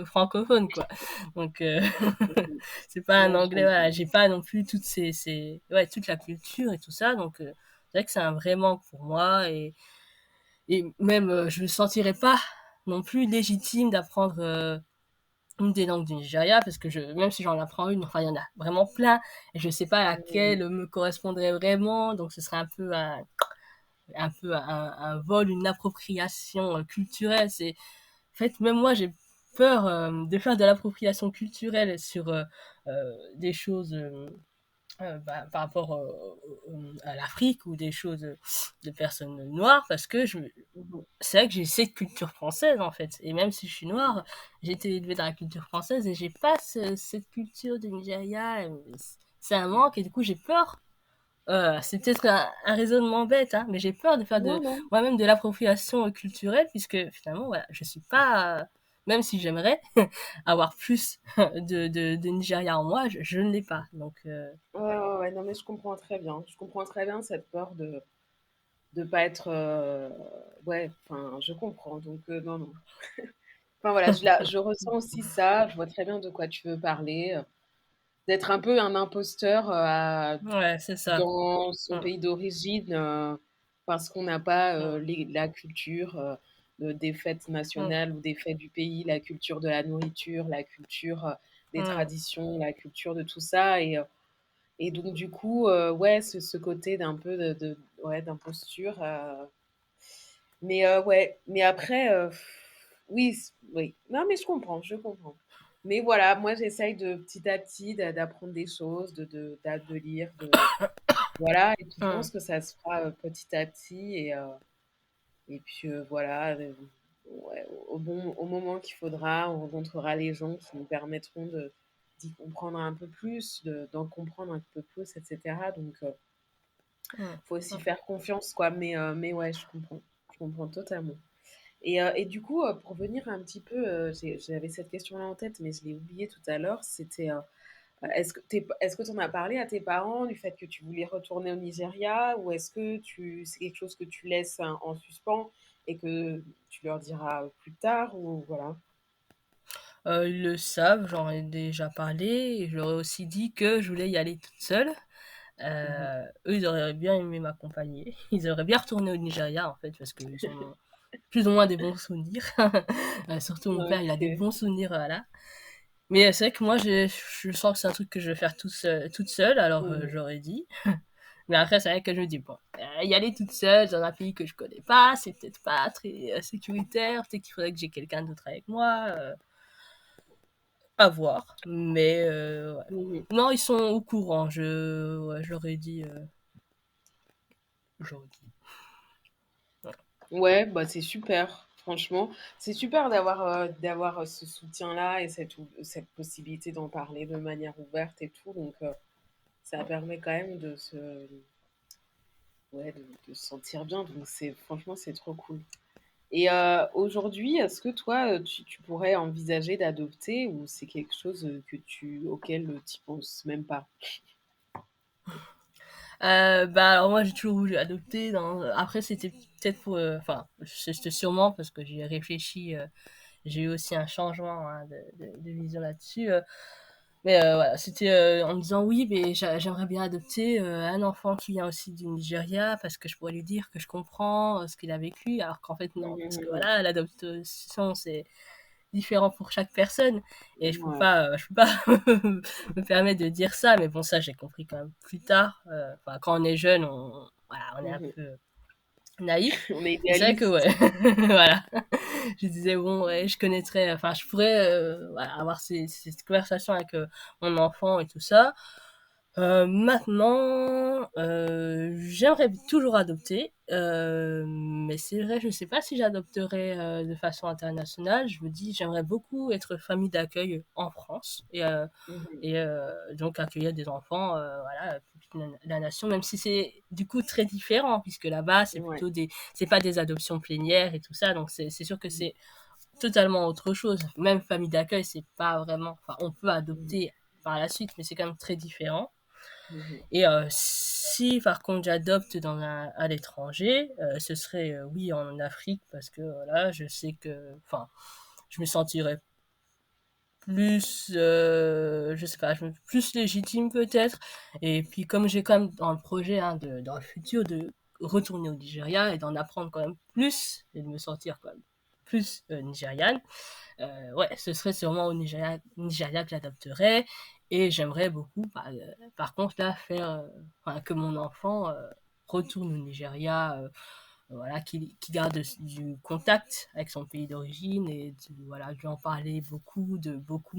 francophone quoi. Donc Mmh. c'est pas un Ouais, je anglais, comprends. voilà, j'ai pas non plus ouais, toute la culture et tout ça, donc c'est vrai que c'est un vrai manque pour moi, et même je me sentirais pas non plus légitime d'apprendre une des langues du Nigeria parce que même si j'en apprends une, enfin il y en a vraiment plein et je sais pas Mmh. laquelle me correspondrait vraiment, donc ce serait un vol, une appropriation culturelle. C'est en fait, même moi, j'ai peur de faire de l'appropriation culturelle sur des choses bah, par rapport à l'Afrique ou des choses de personnes noires, parce que Mmh. c'est vrai que j'ai cette culture française en fait. Et même si je suis noire, j'ai été élevée dans la culture française et j'ai pas cette culture du Nigeria. C'est un manque et du coup, j'ai peur. C'est peut-être un raisonnement bête, hein, mais j'ai peur de faire Non, non. moi-même de l'appropriation culturelle, puisque finalement, voilà, je suis pas, même si j'aimerais avoir plus de Nigeria en moi, je ne l'ai pas. Donc, Ouais, ouais, ouais, non, mais je comprends très bien. Je comprends très bien cette peur de pas être, ouais, enfin, je comprends donc non, non. Enfin, voilà, je ressens aussi ça, je vois très bien de quoi tu veux parler, d'être un peu un imposteur, ouais, c'est ça. dans son Mm, pays d'origine, parce qu'on n'a pas, mm, la culture, des fêtes mm, nationales ou des fêtes du pays, la culture de la nourriture, la culture, des mm, traditions, la culture de tout ça et donc du coup, ouais, ce côté d'un peu de ouais, d'imposture, mais ouais, mais après, oui, oui. Non, mais je comprends, je comprends. Mais voilà, moi, j'essaye de petit à petit d'apprendre des choses, de lire, voilà, et puis je mm. pense que ça se fera petit à petit, et puis voilà, ouais, au moment qu'il faudra, on rencontrera les gens qui nous permettront d'y comprendre un peu plus, d'en comprendre un peu plus, etc. Donc, Mm, faut aussi mm. faire confiance, quoi. Mais ouais, je comprends totalement. Et du coup, pour venir un petit peu, j'avais cette question-là en tête, mais je l'ai oubliée tout à l'heure. C'était, est-ce que tu en as parlé à tes parents du fait que tu voulais retourner au Nigeria, ou est-ce que c'est quelque chose que tu laisses en suspens et que tu leur diras plus tard, ou voilà? Ils le savent, j'en ai déjà parlé, et je leur ai aussi dit que je voulais y aller toute seule. Mhm. Eux, ils auraient bien aimé m'accompagner. Ils auraient bien retourné au Nigeria, en fait, parce qu'ils ont plus ou moins des bons souvenirs. Surtout mon père, il a des Ok. bons souvenirs, voilà. Mais c'est vrai que moi, je sens que c'est un truc que je vais faire toute seule, alors Mhm. j'aurais dit. Mais après, c'est vrai que je me dis, bon, y aller toute seule dans un pays que je connais pas, c'est peut-être pas très sécuritaire, peut-être qu'il faudrait que j'ai quelqu'un d'autre avec moi, à voir. Mais ouais. Mhm. Non, ils sont au courant, ouais, je leur ai dit, j'aurais dit. Ouais. Ouais, bah c'est super. Franchement, c'est super d'avoir ce soutien-là et cette possibilité d'en parler de manière ouverte et tout. Donc, ça permet quand même ouais, de se sentir bien. Donc, franchement, c'est trop cool. Et aujourd'hui, est-ce que toi, tu pourrais envisager d'adopter, ou c'est quelque chose auquel tu y penses même pas? Bah, alors moi, j'ai toujours voulu adopter. Après, c'était peut-être pour... Enfin, c'était sûrement parce que j'y ai réfléchi. J'ai eu aussi un changement, hein, de vision là-dessus. Mais voilà, c'était en me disant oui, mais j'aimerais bien adopter un enfant qui vient aussi du Nigeria parce que je pourrais lui dire que je comprends ce qu'il a vécu, alors qu'en fait non, parce que Mhm. voilà, l'adoption c'est différent pour chaque personne et Ouais. je peux pas me permettre de dire ça, mais bon, ça j'ai compris quand même plus tard. Enfin, quand on est jeune, voilà, on est un Mhm. peu naïf. On est Et c'est vrai que ouais, idéaliste. voilà. Je disais bon, ouais, je connaîtrais, enfin, je pourrais voilà, avoir ces conversations avec mon enfant et tout ça. Maintenant, j'aimerais toujours adopter, mais c'est vrai, je sais pas si j'adopterai de façon internationale. Je me dis, j'aimerais beaucoup être famille d'accueil en France Mhm. donc accueillir des enfants, voilà, pour toute la nation, même si c'est du coup très différent, puisque là-bas, Ouais. c'est pas des adoptions plénières et tout ça, donc c'est sûr que c'est totalement autre chose. Même famille d'accueil, c'est pas vraiment, enfin, on peut Mhm. adopter par la suite, mais c'est quand même très différent. Mhm. Et si par contre j'adopte à l'étranger, ce serait oui en Afrique parce que voilà, je sais que, enfin, je me sentirais plus, je sais pas, plus légitime peut-être. Et puis comme j'ai quand même dans le projet, hein, dans le futur, de retourner au Nigeria et d'en apprendre quand même plus et de me sentir quand même plus nigériane, ouais, ce serait sûrement au Nigeria que j'adopterais. Et j'aimerais beaucoup, par contre, là, enfin, que mon enfant retourne au Nigeria, voilà, qu'il garde du contact avec son pays d'origine et voilà, lui en parler beaucoup, de beaucoup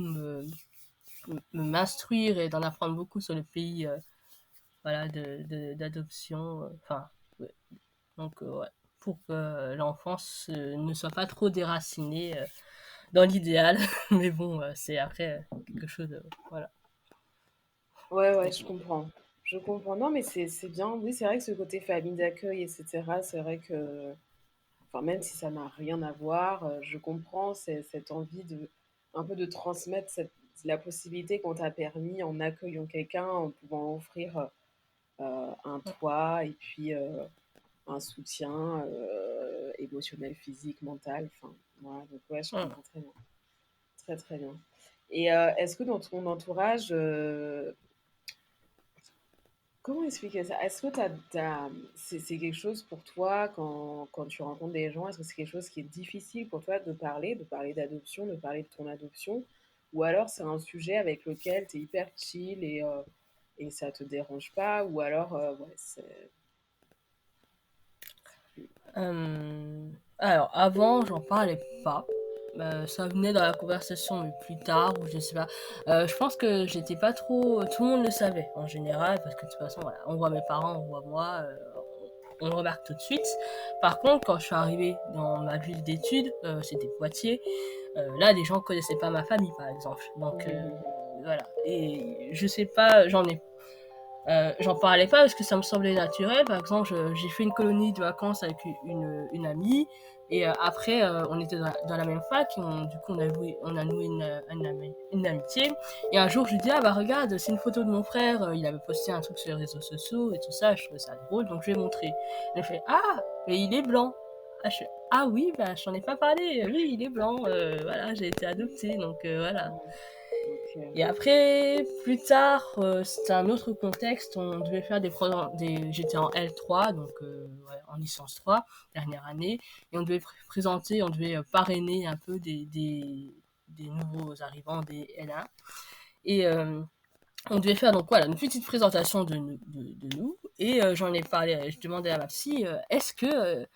m'instruire et d'en apprendre beaucoup sur le pays voilà, d'adoption. Enfin, ouais. Donc, ouais, pour que l'enfance ne soit pas trop déracinée dans l'idéal. Mais bon, c'est après quelque chose de. Voilà. Ouais, ouais, je comprends. Je comprends. Non, mais c'est bien. Oui, c'est vrai que ce côté famille d'accueil, etc., c'est vrai que, enfin, même si ça n'a rien à voir, je comprends cette envie de, un peu de transmettre la possibilité qu'on t'a permis en accueillant quelqu'un, en pouvant offrir un toit et puis un soutien émotionnel, physique, mental. Enfin, voilà, donc ouais, je Hum. comprends très bien. Très, très bien. Et est-ce que dans ton entourage, comment expliquer ça? Est-ce que c'est quelque chose pour toi quand tu rencontres des gens, est-ce que c'est quelque chose qui est difficile pour toi de parler d'adoption, de parler de ton adoption? Ou alors c'est un sujet avec lequel tu es hyper chill et ça te dérange pas? Ou alors, ouais, c'est... Alors, avant, j'en parlais pas. Ça venait dans la conversation, mais plus tard, ou je sais pas. Je pense que j'étais pas trop. Tout le monde le savait en général, parce que de toute façon, voilà, on voit mes parents, on voit moi, on le remarque tout de suite. Par contre, quand je suis arrivée dans ma ville d'études, c'était Poitiers, là, les gens connaissaient pas ma famille, par exemple. Donc, voilà. Et je sais pas, j'en parlais pas parce que ça me semblait naturel. Par exemple, j'ai fait une colonie de vacances avec une amie. Et après, on était dans la même fac. Et du coup, on a noué une amitié. Et un jour, je lui dis, ah bah regarde, c'est une photo de mon frère. Il avait posté un truc sur les réseaux sociaux et tout ça. Je trouvais ça drôle. Donc, je lui ai montré. Elle fait, ah, mais il est blanc. Ah oui, bah, j'en ai pas parlé. Oui, il est blanc. Voilà, j'ai été adoptée. Donc, voilà. Ouais, ok. Et après, plus tard, c'était un autre contexte. On devait faire j'étais en L3, donc ouais, en licence 3, dernière année, et on devait présenter, on devait parrainer un peu des nouveaux arrivants des L1. Et on devait faire donc voilà une petite présentation de nous. Et j'en ai parlé, je demandais à ma psy, est-ce que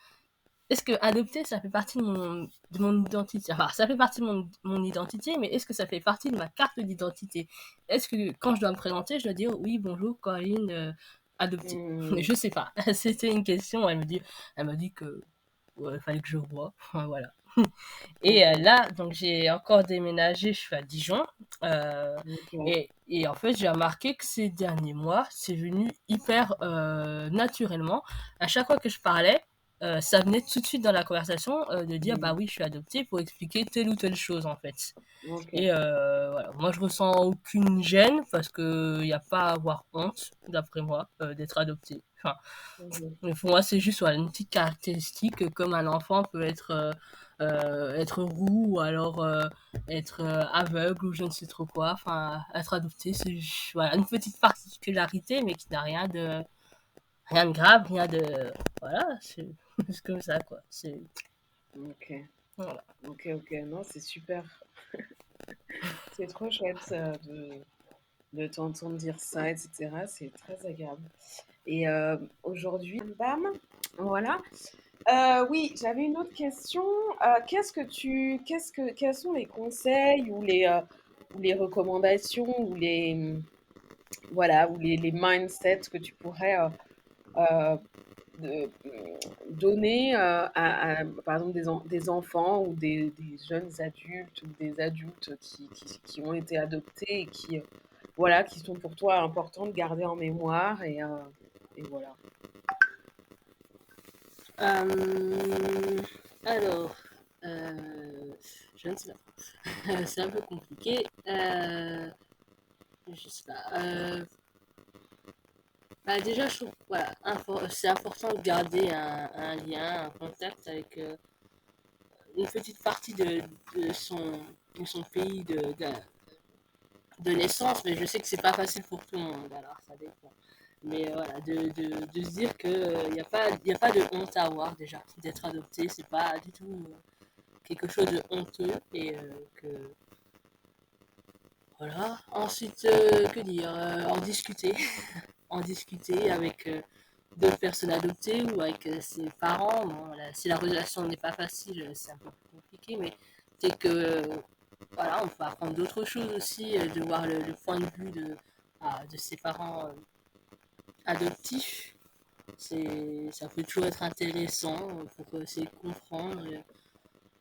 adopter, ça fait partie de mon identité? Enfin, ça fait partie de mon identité, mais est-ce que ça fait partie de ma carte d'identité? Est-ce que quand je dois me présenter, je dois dire oui, bonjour, Corinne, adoptée? Hmm, Je sais pas. C'était une question. Elle m'a dit que ouais, il fallait que je vois. Voilà. Et ok, là, donc j'ai encore déménagé. Je suis à Dijon. Euh, ok. et en fait, j'ai remarqué que ces derniers mois, c'est venu hyper naturellement. À chaque fois que je parlais, ça venait tout de suite dans la conversation, de dire: «Bah Mmh. oui, je suis adopté», pour expliquer telle ou telle chose, en fait. OK. Et voilà, moi je ressens aucune gêne parce qu'il y a pas à avoir honte, d'après moi, d'être adopté. Enfin, Mmh. mais pour moi, c'est juste, voilà, une petite caractéristique, comme un enfant peut être roux ou alors, être, aveugle ou je ne sais trop quoi. Enfin, être adopté, c'est j voilà, une petite particularité, mais qui n'a rien de grave, rien de voilà, c'est c'est comme ça, quoi. C'est OK. voilà. OK, OK. Non, c'est super. C'est trop chouette, de t'entendre dire ça et cetera. C'est très agréable et aujourd'hui bam, voilà. Oui, j'avais une autre question. Quels sont les conseils ou les recommandations ou voilà, ou les mindsets que tu pourrais, heu, donner, par exemple des enfants ou des jeunes adultes ou des adultes qui ont été adoptés et qui, voilà, qui sont pour toi importants de garder en mémoire et voilà. Hem, alors, heu, je ne sais pas. C'est un peu compliqué. Je sais pas, bah, déjà, je trouve, voilà, c'est important de garder un lien, un contact avec, une petite partie de son de son pays de naissance, mais je sais que c'est pas facile pour tout le monde, alors ça dépend. Mais voilà, de se dire que, y a pas de honte à avoir déjà, d'être adopté, c'est pas du tout, quelque chose de honteux et que voilà. Ensuite, que dire? En discuter, en discuter avec d'autres personnes adoptées ou avec ses parents. Bon, voilà, si la relation n'est pas facile, c'est un peu plus compliqué, mais c'est que voilà, on peut apprendre d'autres choses aussi, de voir le point de vue de ses parents adoptifs. Ça peut toujours être intéressant pour essayer de comprendre.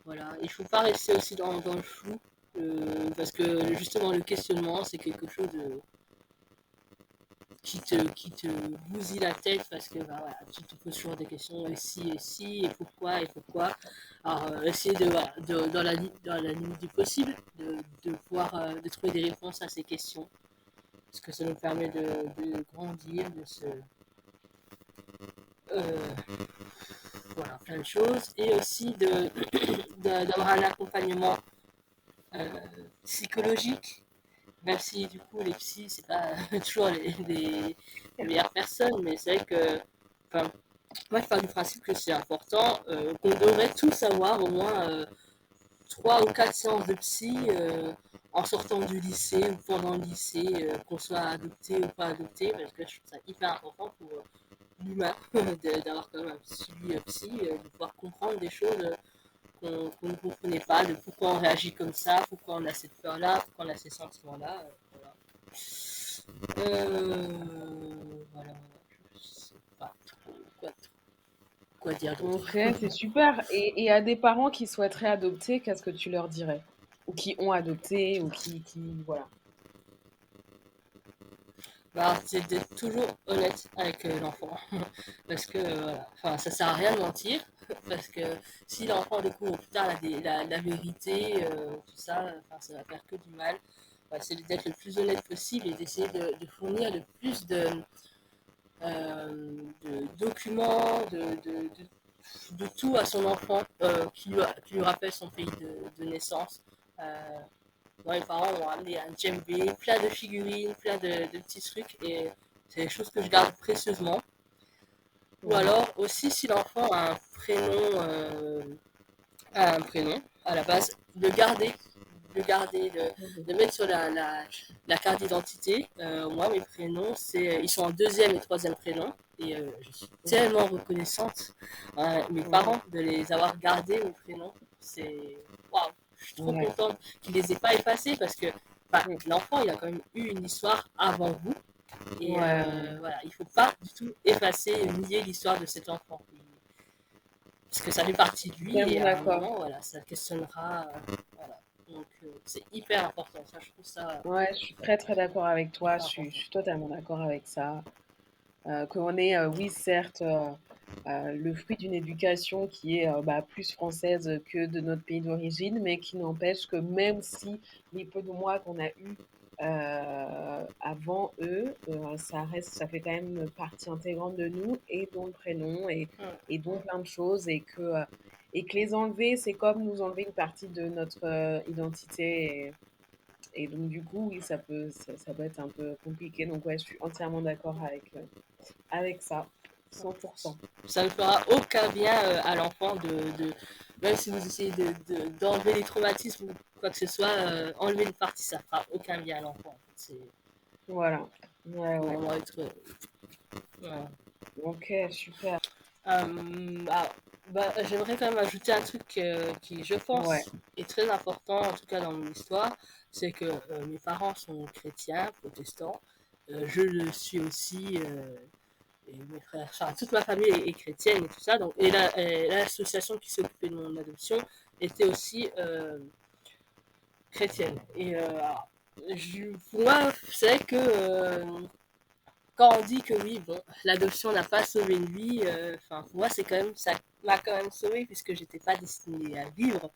Voilà, il faut pas rester aussi dans le flou, parce que justement le questionnement c'est quelque chose qui te bousille la tête parce que bah, voilà, tu te poses toujours des questions et si, et pourquoi. Alors essayer de, voilà, dans la limite du possible de pouvoir de trouver des réponses à ces questions parce que ça nous permet de grandir, euh, voilà, plein de choses et aussi d'avoir un accompagnement euh, psychologique, même si du coup les psys c'est pas toujours les meilleures personnes, mais c'est vrai que enfin, moi je pars du principe que c'est important, qu'on devrait tous avoir au moins 3 ou 4 séances de psy en sortant du lycée ou pendant le lycée, qu'on soit adopté ou pas adopté, parce que je trouve ça hyper important pour l'humain d'avoir quand même un suivi psy, de pouvoir comprendre des choses qu'on ne comprenait pas, de pourquoi on réagit comme ça, pourquoi on a cette peur-là, pourquoi on a ces sentiments-là. Voilà. Voilà, je sais pas trop quoi dire d'autre. OK, c'est super et à des parents qui souhaiteraient adopter, qu'est-ce que tu leur dirais? Ou qui ont adopté ou qui voilà. Bah, c'est d'être toujours honnête avec l'enfant. Parce que voilà, enfin, ça sert à rien de mentir. Parce que si l'enfant découvre plus tard la vérité, tout ça, enfin, ça va faire que du mal. Voilà, c'est d'être le plus honnête possible et d'essayer de fournir le plus de documents, de tout à son enfant qui lui rappelle son pays de naissance. Euh, Moi, mes parents m'ont amené un djembé, plein de figurines, plein de petits trucs et c'est des choses que je garde précieusement. Ou Mmh. alors aussi si l'enfant a un prénom à la base, Mmh. de mettre sur la carte d'identité. Moi, mes prénoms, ils sont en deuxième et troisième prénom. Et je suis Mmh. tellement reconnaissante à mes Mmh. parents de les avoir gardés, mes prénoms. C'est waouh, je suis trop Ouais. contente qu'ils les aient pas effacés parce que bah, Mmh. l'enfant, il a quand même eu une histoire avant vous. Et Ouais, ouais. voilà, il faut pas du tout effacer, nier l'histoire de cet enfant. Parce que ça fait partie de lui Vraiment et à un d'accord. moment, voilà, ça questionnera. Voilà. Donc c'est hyper important, ça, je trouve ça Ouais, je suis très, très d'accord avec toi. hyper Je important. suis totalement d'accord avec ça. Qu'on est, oui, certes, le fruit d'une éducation qui est plus française que de notre pays d'origine, mais qui n'empêche que même si les peu de mois qu'on a eus avant eux, ça fait quand même partie intégrante de nous et dont le prénom Ouais. et dont plein de choses et que les enlever, c'est comme nous enlever une partie de notre identité. Et donc du coup, oui, ça peut être un peu compliqué. Donc ouais, je suis entièrement d'accord avec ça, 100%. Ça ne fera aucun bien à l'enfant même si vous essayez d'enlever les traumatismes ou quoi que ce soit, enlever une partie, ça fera aucun bien à l'enfant. C'est Voilà. Ouais, faut ouais. vraiment être. Voilà. Ok, super. Alors, j'aimerais quand même ajouter un truc qui, je Ouais. pense, est très important, en tout cas dans mon histoire, c'est que mes parents sont chrétiens, protestants, je le suis aussi, et mes frères, enfin, toute ma famille est chrétienne et tout ça, donc, et l'association qui s'occupait de mon adoption était aussi chrétienne. Et pour moi, c'est que quand on dit que oui, bon, l'adoption n'a pas sauvé une vie, pour moi, c'est quand même, ça m'a quand même sauvé puisque j'étais pas destinée à vivre.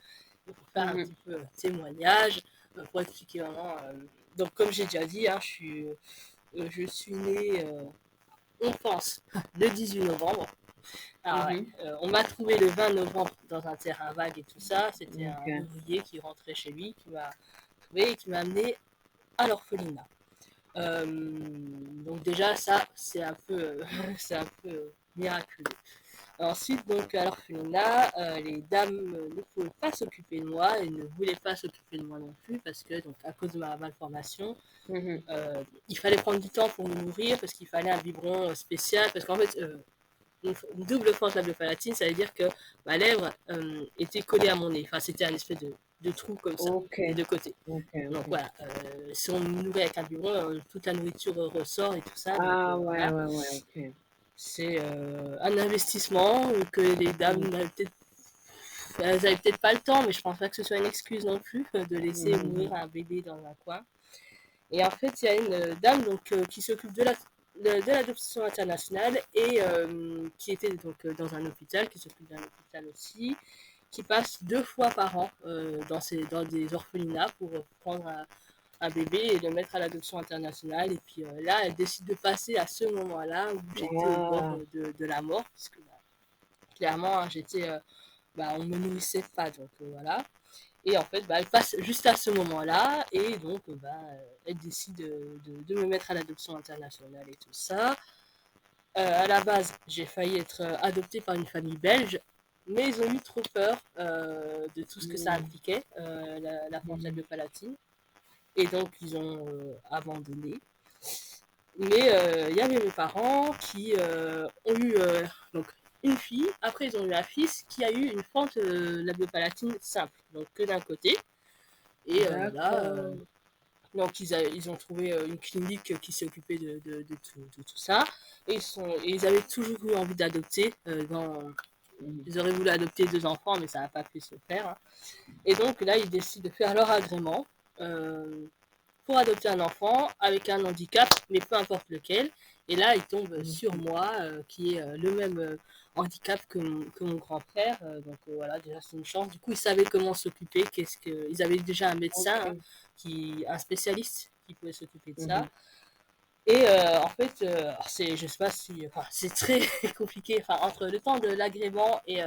Donc, pour faire un Mhm. petit peu témoignage, pour expliquer vraiment. Donc, comme j'ai déjà dit, hein, je suis née, on pense, le 18 novembre. Alors, ouais, Mhm. on m'a trouvé le 20 novembre dans un terrain vague et tout ça. C'était un Ok. ouvrier qui rentrait chez lui, qui m'a trouvé et qui m'a amené à l'orphelinat. Donc déjà ça c'est un peu c'est un peu miraculeux. Ensuite donc à l'orphelinat, les dames ne pouvaient pas s'occuper de moi et ne voulaient pas s'occuper de moi non plus parce que donc à cause de ma malformation, Mhm. il fallait prendre du temps pour me nourrir parce qu'il fallait un biberon spécial parce qu'en fait une double fente labiopalatina, ça veut dire que ma lèvre était collée à mon nez. Enfin, c'était un espèce de trou comme ça, Ok. des deux côtés. Ok, Donc ok. voilà, si on me nourrit avec un biberon, toute la nourriture ressort et tout ça. Donc Ah ouais, voilà, ouais, ouais, ok. c'est un investissement que les dames Mhm. elles avaient peut-être pas le temps, mais je pense pas que ce soit une excuse non plus de laisser mourir Mhm. un bébé dans un coin. Et en fait, il y a une dame donc, qui s'occupe de l'adoption internationale et qui était donc dans un hôpital, qui s'occupe d'un hôpital aussi, qui passe 2 fois par an dans des orphelinats pour prendre un bébé et le mettre à l'adoption internationale. Et puis là, elle décide de passer à ce moment-là où j'étais au bord Ah. de la mort, puisque clairement, hein, on me nourrissait pas, donc voilà. Et en fait, elle passe juste à ce moment-là, et donc elle décide de me mettre à l'adoption internationale et tout ça. À la base, j'ai failli être adoptée par une famille belge, mais ils ont eu trop peur de tout ce que ça Mhm. impliquait, la frontière Mhm. de Palatine, et donc ils ont abandonné. Mais il y avait mes parents qui ont eu donc une fille, après ils ont eu un fils qui a eu une fente labiopalatine simple, donc que d'un côté. Et là, D'accord. donc ils ont trouvé une clinique qui s'est occupée de tout ça. Et ils avaient toujours eu envie d'adopter. Mhm. Ils auraient voulu adopter 2 enfants, mais ça n'a pas pu se faire, hein. Et donc là, ils décident de faire leur agrément euh, pour adopter un enfant avec un handicap, mais peu importe lequel. Et là, ils tombent sur Ok. moi, qui est le même handicap que mon grand frère. Donc voilà, déjà c'est une chance. Du coup, ils savaient comment s'occuper. Ils avaient déjà un médecin, hein, Ok. un spécialiste qui pouvait s'occuper de ça. Mhm. Et en fait, je sais pas si, enfin, c'est très compliqué. Enfin, entre le temps de l'agrément et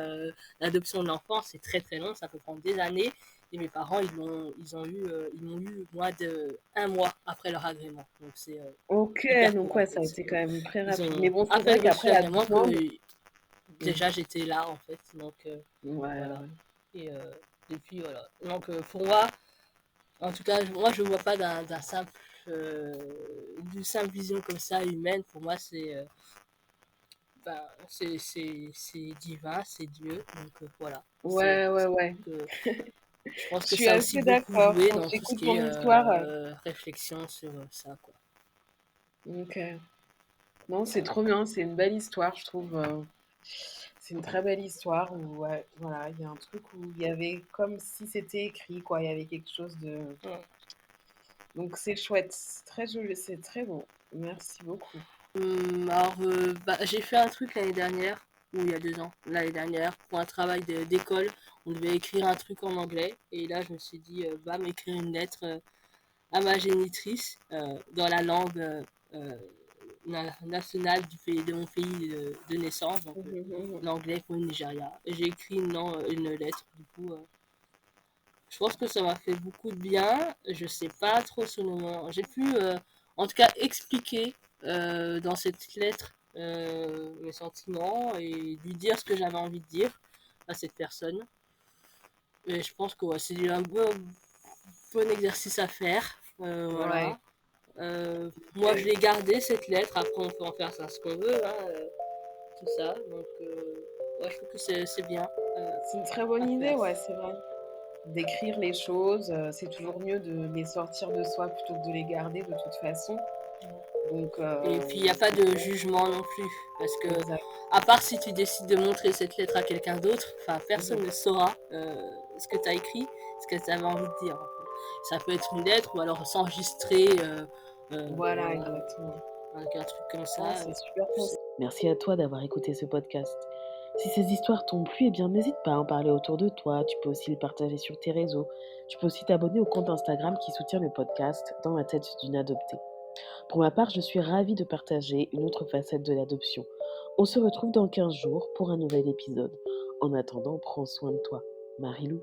l'adoption de l'enfant, c'est très très long. Ça peut prendre des années. Et mes parents, ils m'ont eu moins de 1 mois après leur agrément. Donc c'est Ok, hyper donc court en ouais, ça a fait. été quand même très Ils rapide. Mais ont bon, à c'est vrai peine reçu qu'après la l'agrément que demande. Mhm. déjà j'étais là en fait. Donc Ouais, voilà. ouais. Et depuis voilà. Donc pour moi, en tout cas, moi je vois pas euh, d'une simple vision comme ça humaine. Pour moi, c'est divin, c'est Dieu. Donc voilà. C'est Ouais, pour ouais, ça ouais. que je pense Je que suis ça a aussi assez beaucoup d'accord. joué Quand dans tout ce j'écoute qui ton est histoire. réflexion sur ça, quoi. Ok. Non, c'est trop bien. C'est une belle histoire, je trouve. C'est une très belle histoire où, ouais, voilà, il y a un truc où il y avait comme si c'était écrit, quoi. Il y avait quelque chose de. Ouais. Donc c'est chouette. C'est très joli. C'est très bon. Merci beaucoup. Alors, j'ai fait un truc l'année dernière. ou il y a 2 ans, l'année dernière, pour un travail d'école. On devait écrire un truc en anglais. Et là, je me suis dit, va m'écrire une lettre à ma génitrice dans la langue nationale de mon pays de naissance, donc Mmh mh. l'anglais pour le Nigeria. Et j'ai écrit une lettre, du coup. Je pense que ça m'a fait beaucoup de bien. Je sais pas trop sur le moment. J'ai pu, en tout cas, expliquer dans cette lettre mes sentiments et lui dire ce que j'avais envie de dire à cette personne. Et je pense que ouais, c'est un bon exercice à faire. Ouais. Voilà. Moi, je l'ai gardé cette lettre. Après, on peut en faire ça ce qu'on veut, hein, tout ça. Donc, ouais, je trouve que c'est bien C'est une très bonne à idée, faire. ouais, c'est vrai. D'écrire les choses, c'est toujours mieux de les sortir de soi plutôt que de les garder de toute façon. Donc Et puis, il n'y a pas c'est de vrai, jugement non plus. Parce que, exact. à part si tu décides de montrer cette lettre à quelqu'un d'autre, enfin, Mmh personne mh. ne saura ce que tu as écrit, ce que tu avais envie de dire. En fait. Ça peut être une lettre ou alors s'enregistrer Voilà, voilà, exactement. avec un truc comme Ah, ça. c'est super conseil. Merci à toi d'avoir écouté ce podcast. Si ces histoires t'ont plu, eh bien n'hésite pas à en parler autour de toi. Tu peux aussi le partager sur tes réseaux. Tu peux aussi t'abonner au compte Instagram qui soutient le podcast Dans la tête d'une adoptée. Pour ma part, je suis ravie de partager une autre facette de l'adoption. On se retrouve dans 15 jours pour un nouvel épisode. En attendant, prends soin de toi. Marilou.